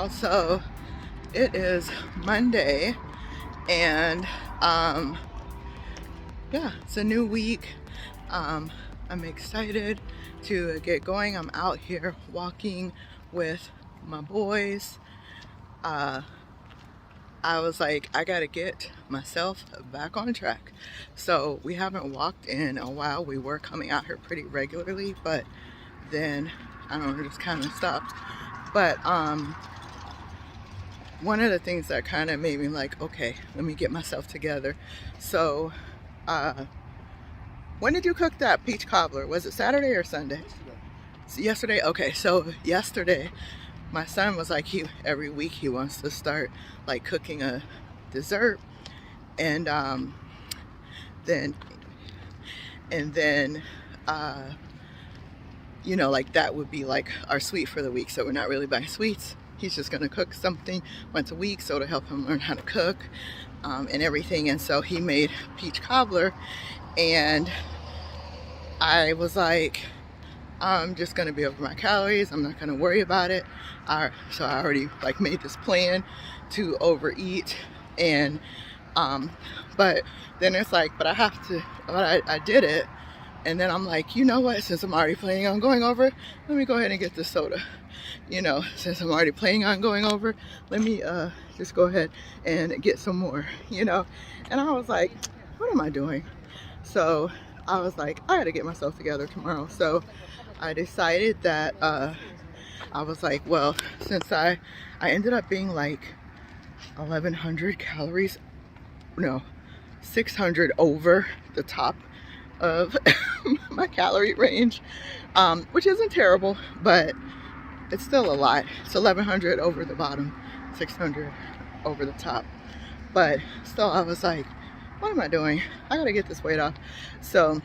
y'all. So it is Monday, and yeah, it's a new week. I'm excited to get going. I'm out here walking with my boys. I was like, I gotta get myself back on track. So we haven't walked in a while. We were coming out here pretty regularly, but then I don't know, just kind of stopped. But one of the things that kind of made me like, okay, let me get myself together. So when did you cook that peach cobbler? Was it Saturday or Sunday? Yesterday. Okay, so yesterday my son was like, every week he wants to start like cooking a dessert, and then you know, like that would be like our sweet for the week. So we're not really buying sweets. He's just gonna cook something once a week, so to help him learn how to cook and everything. And so he made peach cobbler, and I was like, I'm just gonna be over my calories. I'm not gonna worry about it. So I already like made this plan to overeat, and but then it's like, but I have to. But I did it, and then I'm like, you know what? Since I'm already planning on going over, let me go ahead and get this soda. You know, since I'm already planning on going over, let me just go ahead and get some more. You know, and I was like, what am I doing? So I was like, I gotta get myself together tomorrow. So I decided that I was like, well, since I ended up being like 1,100 calories, no, 600 over the top of my calorie range, which isn't terrible, but it's still a lot. It's 1,100 over the bottom, 600 over the top. But still, I was like, what am I doing? I gotta get this weight off. So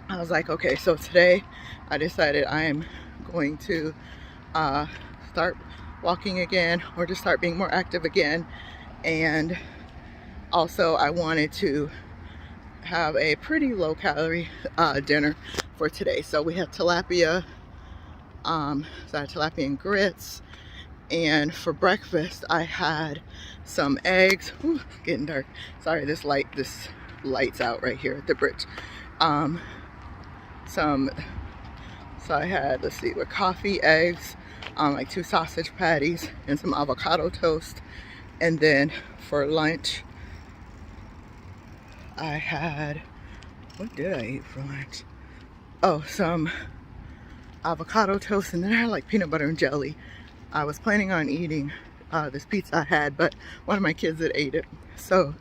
I was like, okay, so today I decided I am going to start walking again, or just start being more active again. And also I wanted to have a pretty low calorie dinner for today. So we have tilapia, so I had tilapia and grits, and for breakfast I had some eggs. Whew, getting dark. Sorry, this light's out right here at the bridge. So I had, let's see, with coffee, eggs, like 2 sausage patties, and some avocado toast. And then for lunch, I had, what did I eat for lunch? Oh, some avocado toast, and then I had like peanut butter and jelly. I was planning on eating this pizza I had, but one of my kids had ate it, so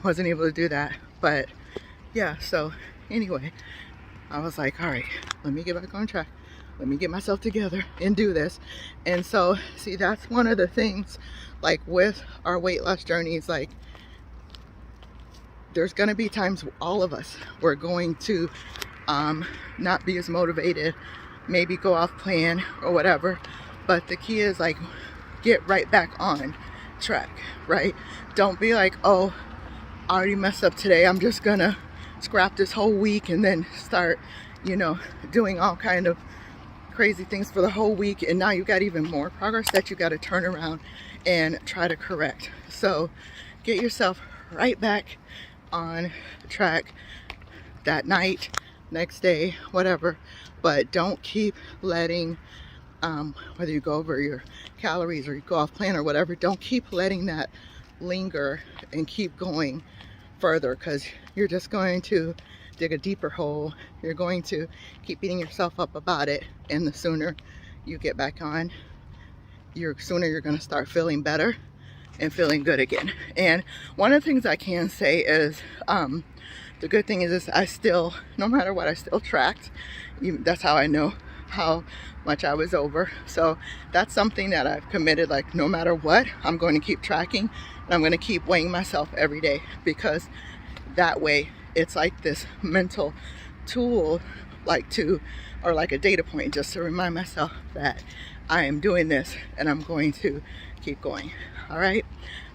wasn't able to do that. But yeah, so anyway, I was like, all right, let me get back on track. Let me get myself together and do this. And so, see, that's one of the things, like with our weight loss journeys, like there's going to be times all of us, we're going to not be as motivated, maybe go off plan or whatever. But the key is like, get right back on track, right? Don't be like, oh, I already messed up today, I'm just gonna scrap this whole week and then start, you know, doing all kind of crazy things for the whole week, and now you got even more progress that you got to turn around and try to correct. So get yourself right back on track that night, next day, whatever. But don't keep letting whether you go over your calories or you go off plan or whatever, don't keep letting that linger and keep going further, because you're just going to dig a deeper hole. You're going to keep beating yourself up about it, and the sooner you get back on, sooner you're going to start feeling better and feeling good again. And one of the things I can say is the good thing is I still, no matter what, I still tracked. That's how I know how much I was over. So that's something that I've committed, like no matter what, I'm going to keep tracking, and I'm going to keep weighing myself every day, because that way it's like this mental tool, like or like a data point, just to remind myself that I am doing this and I'm going to keep going. All right,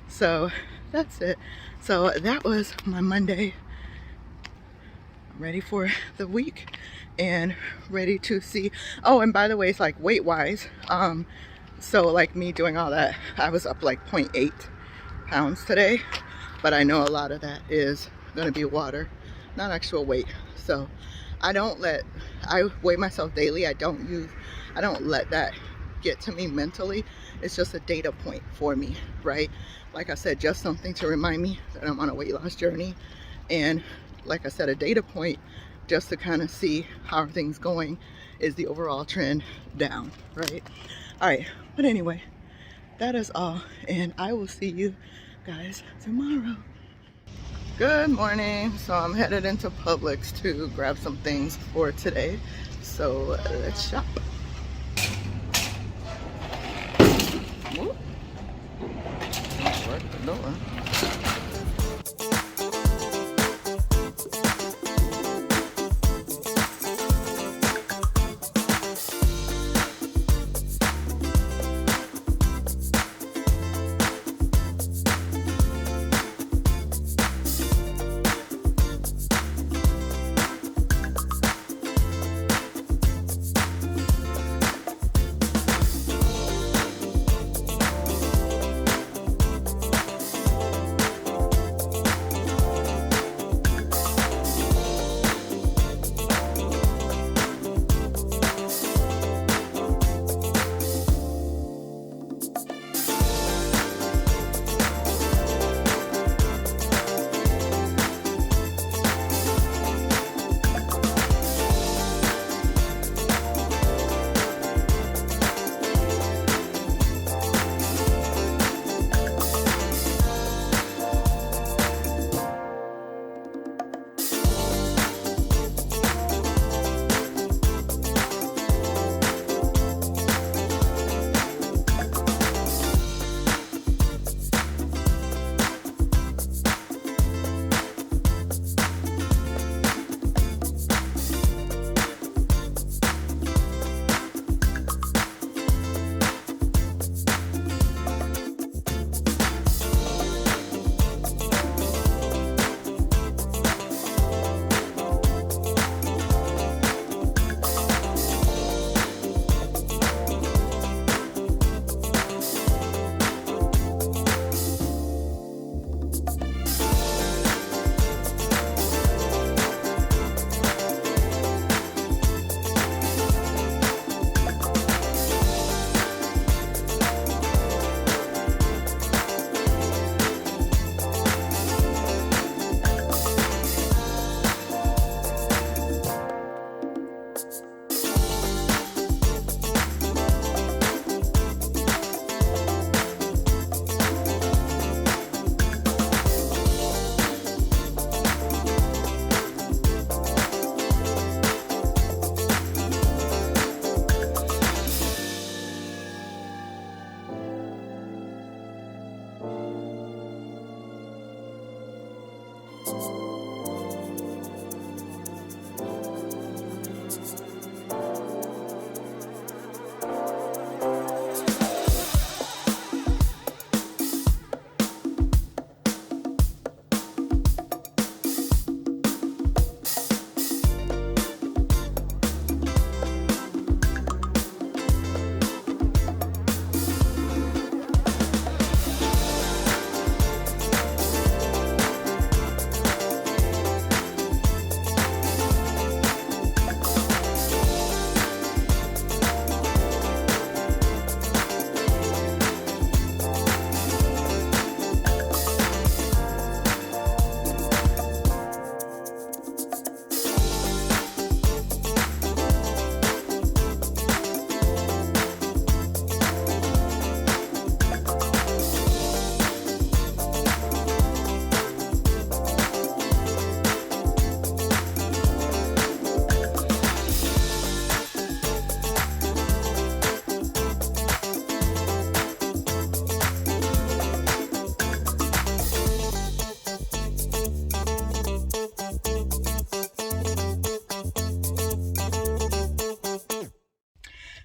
so that's it. So that was my Monday. I'm ready for the week and ready to see. Oh, and by the way, it's like weight wise, So like me doing all that, I was up like 0.8 pounds today, but I know a lot of that is going to be water, not actual weight. So I weigh myself daily. I don't let that get to me mentally. It's just a data point for me, right? Like I said, just something to remind me that I'm on a weight loss journey. And like I said, a data point just to kind of see how are things going. Is the overall trend down, right? All right, but anyway, that is all, and I will see you guys tomorrow. Good morning. So I'm headed into Publix to grab some things for today. So let's shop. Whoop. Work the door.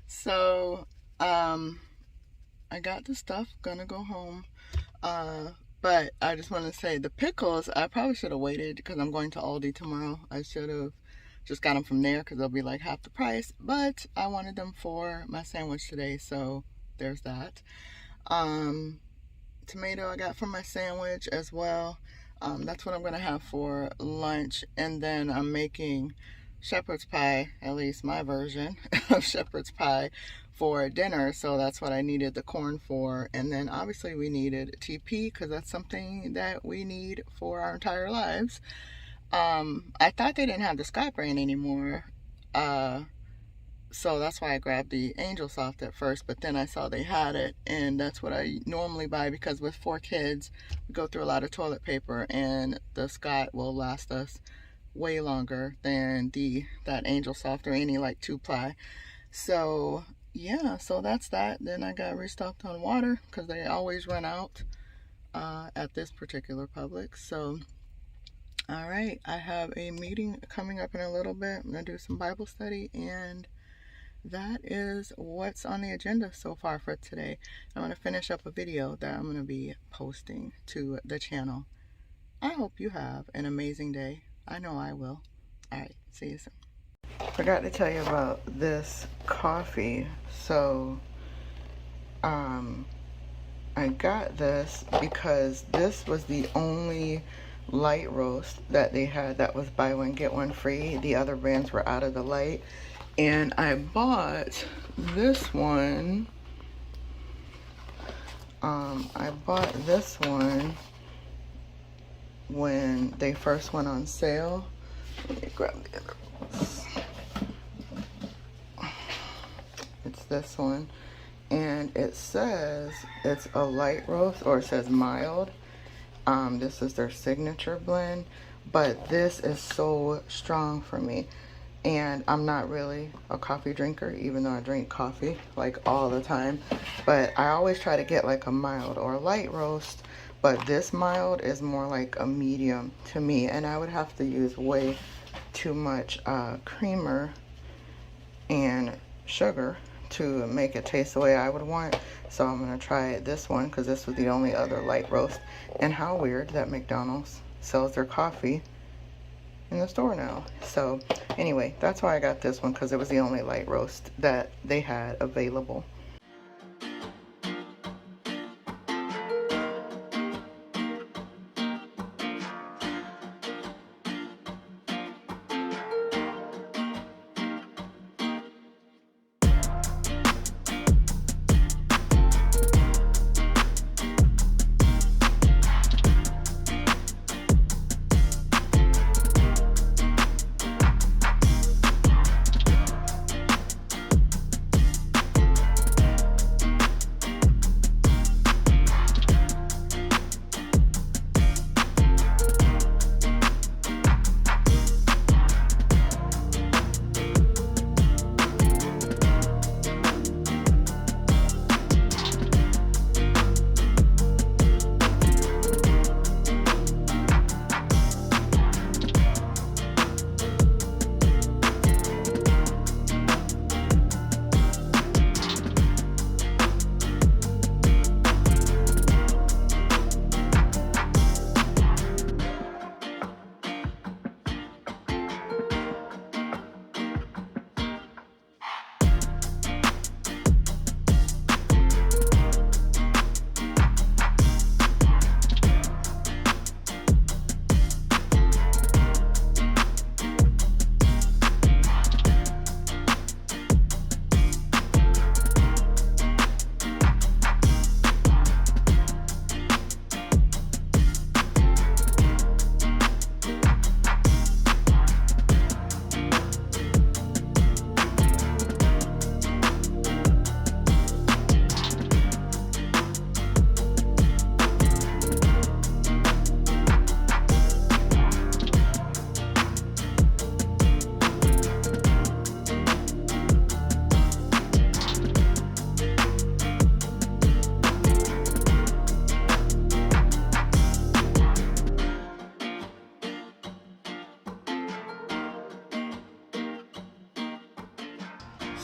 So, I got the stuff, gonna go home. But I just want to say the pickles, I probably should have waited because I'm going to Aldi tomorrow. I should have just got them from there because they'll be like half the price. But I wanted them for my sandwich today, so there's that. Tomato I got from my sandwich as well. That's what I'm gonna have for lunch. And then I'm making shepherd's pie, at least my version of shepherd's pie, for dinner. So that's what I needed the corn for. And then obviously we needed TP because that's something that we need for our entire lives. I thought they didn't have the Sky brand anymore. So that's why I grabbed the Angel Soft at first, but then I saw they had it, and that's what I normally buy because with 4 kids, we go through a lot of toilet paper, and the Scott will last us way longer than that Angel Soft or any like 2-ply. So yeah, so that's that. Then I got restocked on water because they always run out at this particular Publix. So all right, I have a meeting coming up in a little bit. I'm gonna do some Bible study, and that is what's on the agenda so far for today. I'm going to finish up a video that I'm going to be posting to the channel. I hope you have an amazing day. I know I will. Alright, see you soon. Forgot to tell you about this coffee. So, I got this because this was the only light roast that they had that was buy one get one free. The other brands were out of the light. And I bought this one. I bought this one when they first went on sale. Let me grab the other one. It's this one. And it says it's a light roast, or it says mild. This is their signature blend. But this is so strong for me. And I'm not really a coffee drinker, even though I drink coffee like all the time. But I always try to get like a mild or a light roast. But this mild is more like a medium to me. And I would have to use way too much creamer and sugar to make it taste the way I would want. So I'm going to try this one because this was the only other light roast. And how weird that McDonald's sells their coffee in the store now. So anyway, that's why I got this one, because it was the only light roast that they had available.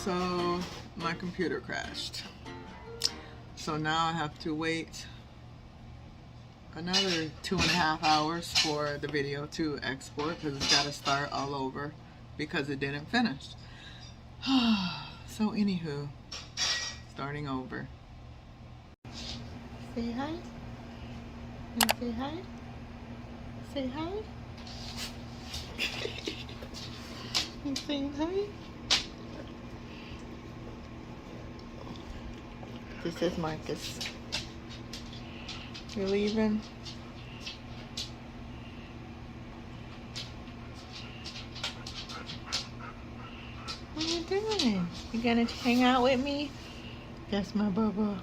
So my computer crashed. So now I have to wait another 2.5 hours for the video to export because it's got to start all over because it didn't finish. So anywho, starting over. Say hi. And say hi. Say hi. You saying hi? This is Markus. You're leaving? What are you doing? You gonna hang out with me? That's my bubba.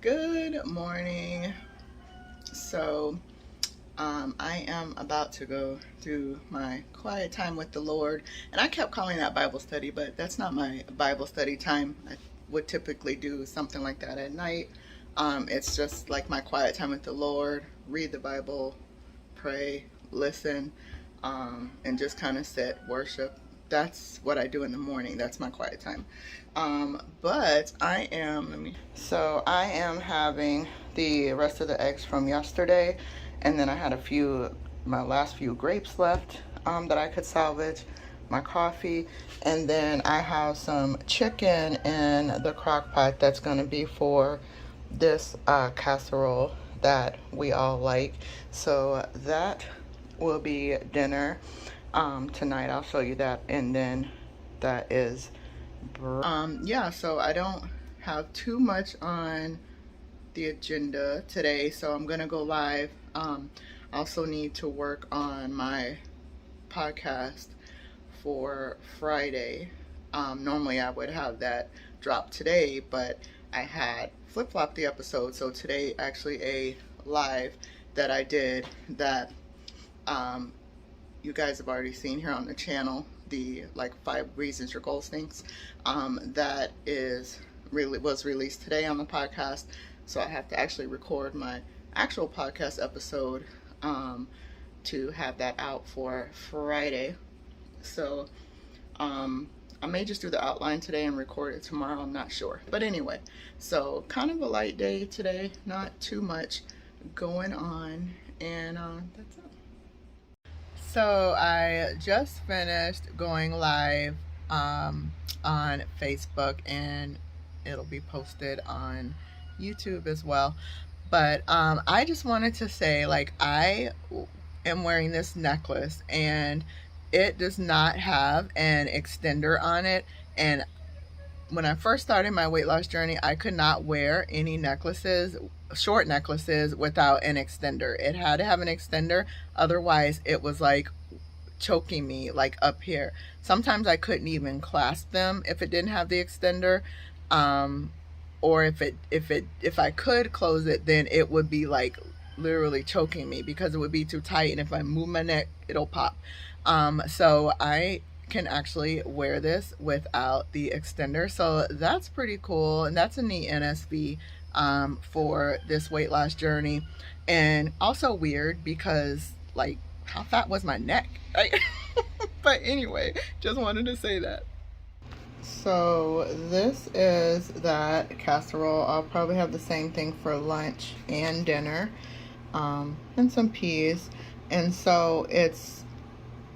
Good morning. So I am about to go through my quiet time with the Lord, and I kept calling that Bible study, but that's not my Bible study time. I would typically do something like that at night. It's just like my quiet time with the Lord, read the Bible, pray, listen, and just kind of sit, worship. That's what I do in the morning. That's my quiet time. But I am having the rest of the eggs from yesterday, and then I had my last few grapes left that I could salvage, my coffee, and then I have some chicken in the crock pot that's going to be for this casserole that we all like. So that will be dinner tonight. I'll show you that, and then that is yeah, so I don't have too much on the agenda today, so I'm gonna go live. Also need to work on my podcast for Friday. Normally I would have that drop today, but I had flip-flopped the episode, so today actually a live that I did that you guys have already seen here on the channel. the like 5 Reasons Your Goal Stinks, that was released today on the podcast. So I have to actually record my actual podcast episode to have that out for Friday. So I may just do the outline today and record it tomorrow. I'm not sure. But anyway, so kind of a light day today. Not too much going on. And that's it. So I just finished going live on Facebook, and it'll be posted on YouTube as well. But I just wanted to say, like, I am wearing this necklace, and it does not have an extender on it. And when I first started my weight loss journey, I could not wear any necklaces, short necklaces, without an extender. It had to have an extender, otherwise it was like choking me, like up here. Sometimes I couldn't even clasp them if it didn't have the extender, or if I could close it, then it would be like literally choking me because it would be too tight, and if I move my neck, it'll pop. So I can actually wear this without the extender, so that's pretty cool, and that's a neat NSV for this weight loss journey. And also weird because, like, how fat was my neck? But anyway, just wanted to say that. So this is that casserole. I'll probably have the same thing for lunch and dinner, and some peas. And so it's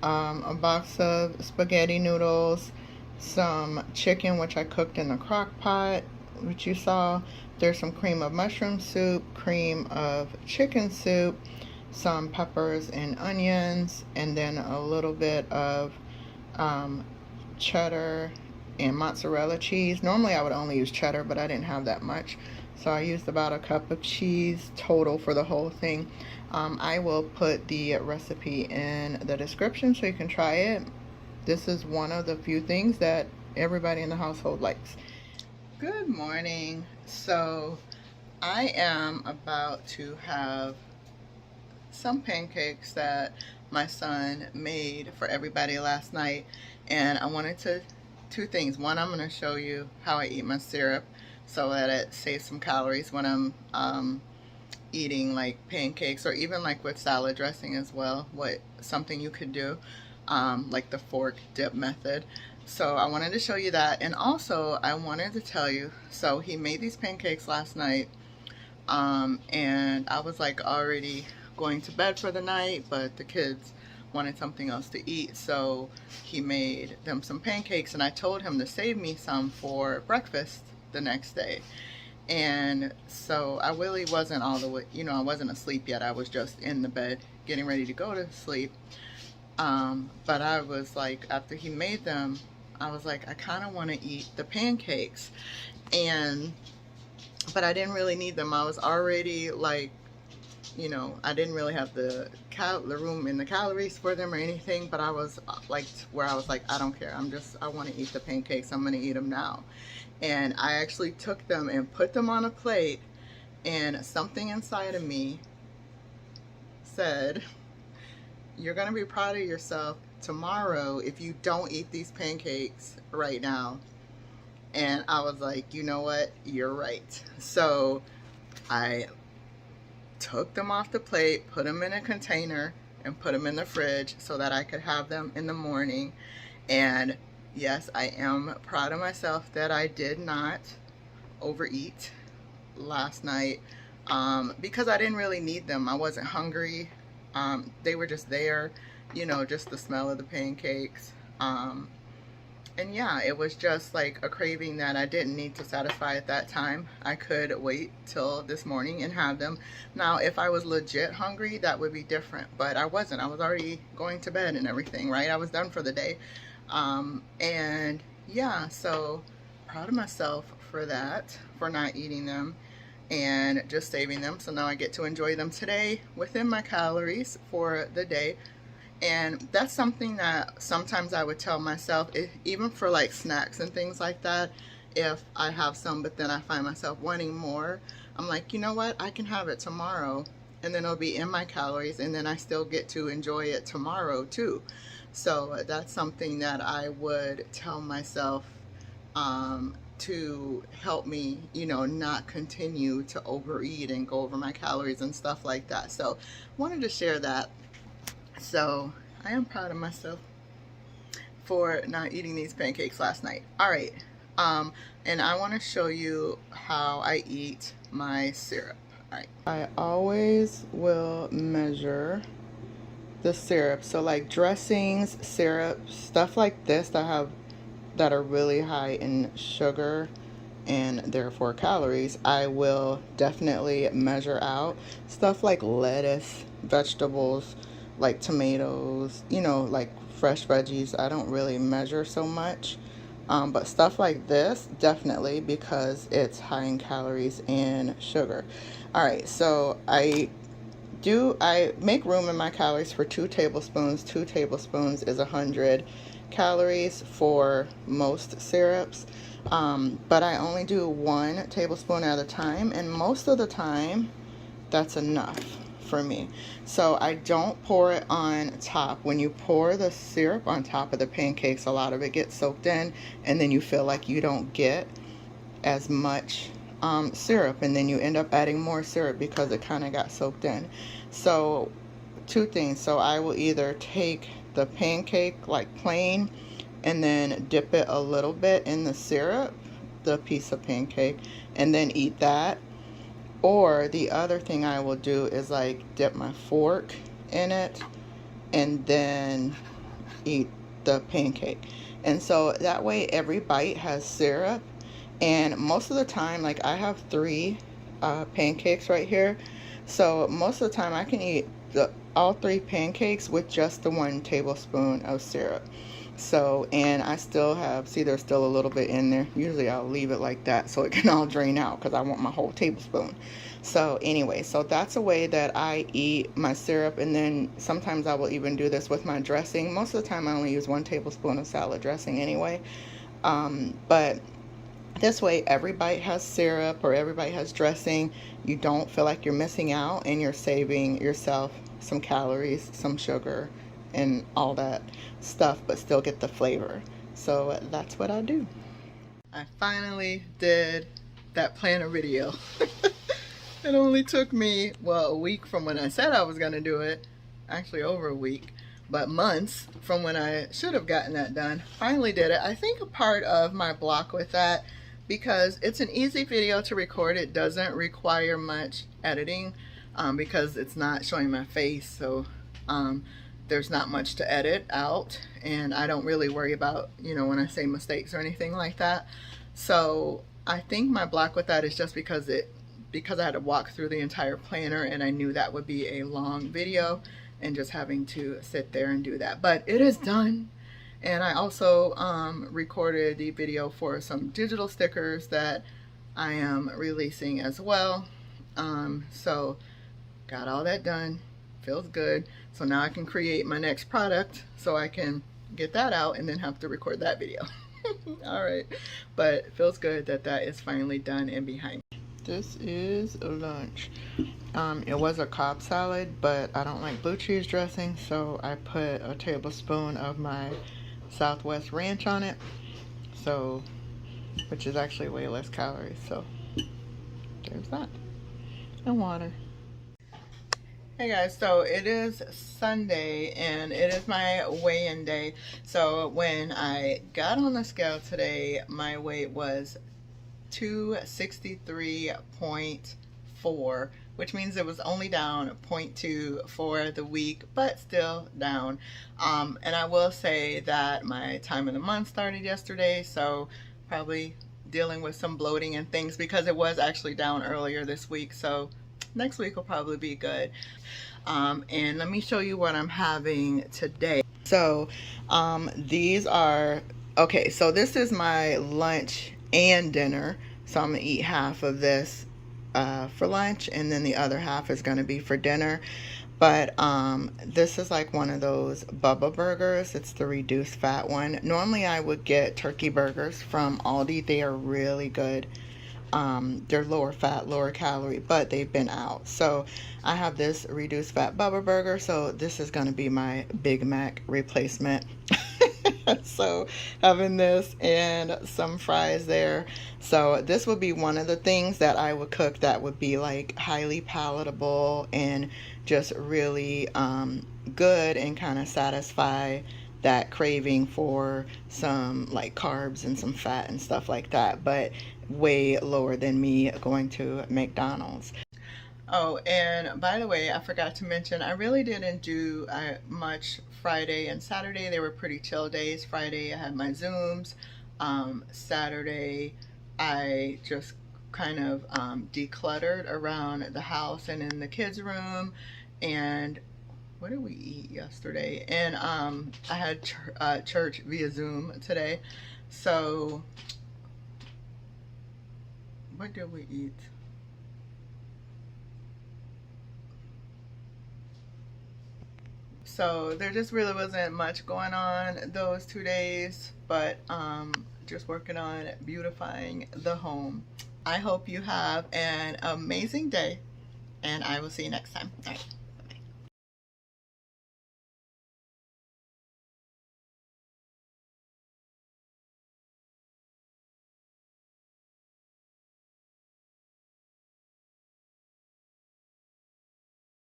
a box of spaghetti noodles, some chicken, which I cooked in the crock pot, which you saw. There's some cream of mushroom soup, cream of chicken soup, some peppers and onions, and then a little bit of cheddar and mozzarella cheese. Normally I would only use cheddar, but I didn't have that much, so I used about a cup of cheese total for the whole thing. I will put the recipe in the description so you can try it. This is one of the few things that everybody in the household likes. Good morning. So I am about to have some pancakes that my son made for everybody last night, and I wanted to, two things. One, I'm going to show you how I eat my syrup so that it saves some calories when I'm eating like pancakes, or even like with salad dressing as well, something you could do, like the fork dip method. So I wanted to show you that, and also I wanted to tell you, so he made these pancakes last night, and I was like already going to bed for the night, but the kids wanted something else to eat, so he made them some pancakes, and I told him to save me some for breakfast the next day. And so I really wasn't all the way, I wasn't asleep yet. I was just in the bed getting ready to go to sleep. But I was like, after he made them, I was like, I kind of want to eat the pancakes. But I didn't really need them. I was already like, I didn't really have the room in the calories for them or anything, but I was like, where I was like, I don't care. I want to eat the pancakes. I'm going to eat them now. And I actually took them and put them on a plate, and something inside of me said, you're going to be proud of yourself tomorrow if you don't eat these pancakes right now. And I was like, you know what? You're right. So I took them off the plate, put them in a container, and put them in the fridge so that I could have them in the morning. And yes, I am proud of myself that I did not overeat last night, because I didn't really need them. I wasn't hungry. They were just there, just the smell of the pancakes. And yeah, it was just like a craving that I didn't need to satisfy at that time. I could wait till this morning and have them. Now, if I was legit hungry, that would be different, but I wasn't. I was already going to bed and everything, right? I was done for the day. And yeah, so proud of myself for that, for not eating them and just saving them. So now I get to enjoy them today within my calories for the day. And that's something that sometimes I would tell myself, even for like snacks and things like that, if I have some but then I find myself wanting more, I'm like, you know what, I can have it tomorrow, and then it'll be in my calories, and then I still get to enjoy it tomorrow too. So that's something that I would tell myself to help me, you know, not continue to overeat and go over my calories and stuff like that. So wanted to share that. So I am proud of myself for not eating these pancakes last night. All right. And I want to show you how I eat my syrup. All right. I always will measure the syrup. So like dressings, syrup, stuff like this that are really high in sugar and therefore calories, I will definitely measure out. Stuff like lettuce, vegetables, like tomatoes, you know, like fresh veggies, I don't really measure so much. But stuff like this, definitely, because it's high in calories and sugar. All right, so I make room in my calories for 2 tablespoons. 2 tablespoons is 100 calories for most syrups. But I only do 1 tablespoon at a time, and most of the time that's enough for me. So I don't pour it on top. When you pour the syrup on top of the pancakes, a lot of it gets soaked in, and then you feel like you don't get as much syrup, and then you end up adding more syrup because it kind of got soaked in. So 2 things. So I will either take the pancake like plain and then dip it a little bit in the syrup, the piece of pancake, and then eat that. Or the other thing I will do is like dip my fork in it and then eat the pancake. And so that way every bite has syrup. And most of the time, like I have 3 pancakes right here. So most of the time I can eat all 3 pancakes with just the 1 tablespoon of syrup. So, and I still have, see there's still a little bit in there. Usually I'll leave it like that so it can all drain out because I want my whole tablespoon. So anyway, so that's a way that I eat my syrup. And then sometimes I will even do this with my dressing. Most of the time I only use 1 tablespoon of salad dressing anyway. But this way every bite has syrup or every bite has dressing. You don't feel like you're missing out, and you're saving yourself some calories, some sugar, and all that stuff, but still get the flavor. So that's what I do. I finally did that planner video. It only took me, well, a week from when I said I was going to do it, actually over a week, but months from when I should have gotten that done. Finally did it. I think a part of my block with that, because it's an easy video to record, it doesn't require much editing, because it's not showing my face, so there's not much to edit out, and I don't really worry about, you know, when I say mistakes or anything like that. So I think my block with that is just because I had to walk through the entire planner, and I knew that would be a long video and just having to sit there and do that. But it is done. And I also recorded the video for some digital stickers that I am releasing as well. So got all that done. Feels good. So now I can create my next product so I can get that out and then have to record that video. All right, but it feels good that that is finally done and behind me. This is lunch. It was a Cobb salad, but I don't like blue cheese dressing, so I put a tablespoon of my Southwest Ranch on it, so, which is actually way less calories. So there's that, and water. Hey guys, so it is Sunday and it is my weigh-in day. So when I got on the scale today, my weight was 263.4, which means it was only down 0.2 for the week, but still down. And I will say that my time of the month started yesterday, so probably dealing with some bloating and things because it was actually down earlier this week. So next week will probably be good. And let me show you what I'm having today. So these are, okay, so this is my lunch and dinner. So I'm gonna eat half of this for lunch, and then the other half is gonna be for dinner. But this is like one of those Bubba burgers. It's the reduced fat one. Normally I would get turkey burgers from Aldi. They are really good. they're lower fat, lower calorie, but they've been out. So I have this reduced fat Bubba burger, so this is going to be my Big Mac replacement. So having this and some fries there. So this would be one of the things that I would cook that would be like highly palatable and just really good and kind of satisfy that craving for some like carbs and some fat and stuff like that, but way lower than me going to McDonald's. Oh, and by the way, I forgot to mention, I really didn't do much Friday and Saturday. They were pretty chill days. Friday, I had my Zooms. Saturday, I just kind of decluttered around the house and in the kids' room. And what did we eat yesterday? And I had church via Zoom today. So, what did we eat? So there just really wasn't much going on those 2 days, but just working on beautifying the home. I hope you have an amazing day, and I will see you next time. All right.